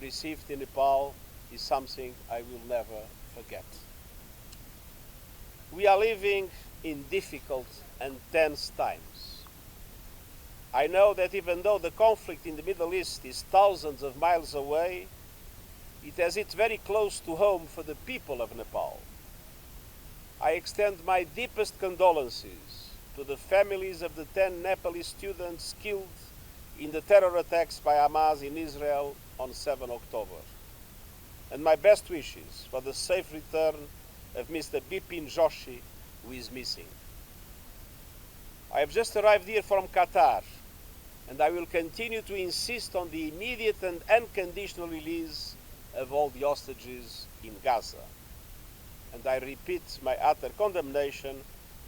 received in Nepal is something I will never forget. We are living in difficult and tense times. I know that even though the conflict in the Middle East is thousands of miles away, it has hit very close to home for the people of Nepal. I extend my deepest condolences to the families of the 10 Nepalese students killed in the terror attacks by Hamas in Israel on 7 October. And my best wishes for the safe return of Mr. Bipin Joshi, who is missing. I have just arrived here from Qatar, and I will continue to insist on the immediate and unconditional release of all the hostages in Gaza. And I repeat my utter condemnation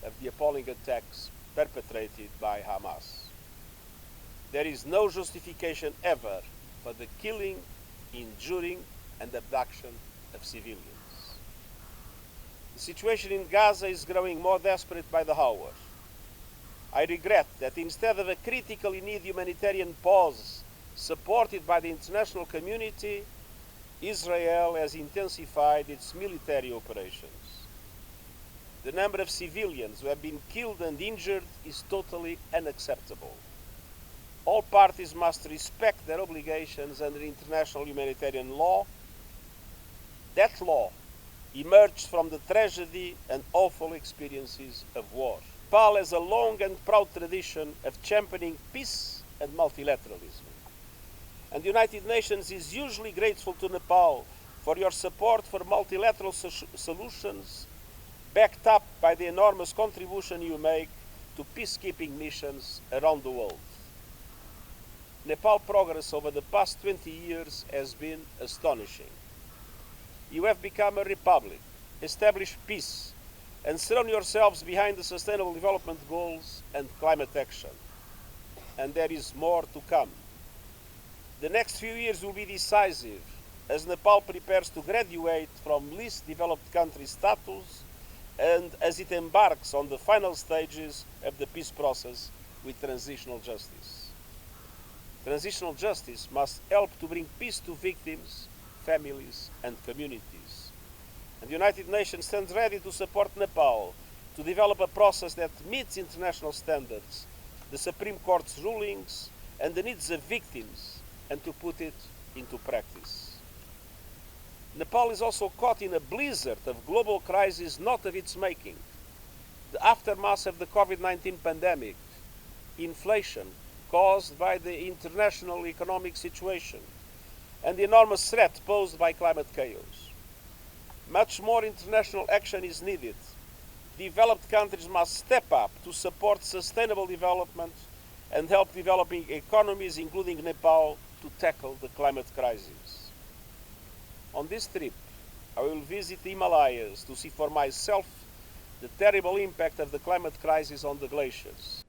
of the appalling attacks perpetrated by Hamas. There is no justification ever for the killing, injuring, and abduction of civilians. The situation in Gaza is growing more desperate by the hour. I regret that instead of a critically needed humanitarian pause supported by the international community, Israel has intensified its military operations. The number of civilians who have been killed and injured is totally unacceptable. All parties must respect their obligations under international humanitarian law. That law emerged from the tragedy and awful experiences of war. Nepal has a long and proud tradition of championing peace and multilateralism. And the United Nations is usually grateful to Nepal for your support for multilateral solutions, backed up by the enormous contribution you make to peacekeeping missions around the world. Nepal progress over the past 20 years has been astonishing. You have become a republic, established peace, and surround yourselves behind the Sustainable Development Goals and climate action. And there is more to come. The next few years will be decisive as Nepal prepares to graduate from least developed country status and as it embarks on the final stages of the peace process with transitional justice. Transitional justice must help to bring peace to victims, families, and communities. And the United Nations stands ready to support Nepal to develop a process that meets international standards, the Supreme Court's rulings, and the needs of victims, and to put it into practice. Nepal is also caught in a blizzard of global crises not of its making. The aftermath of the COVID-19 pandemic, inflation caused by the international economic situation, and the enormous threat posed by climate chaos. Much more international action is needed. Developed countries must step up to support sustainable development and help developing economies, including Nepal, to tackle the climate crisis. On this trip, I will visit the Himalayas to see for myself the terrible impact of the climate crisis on the glaciers.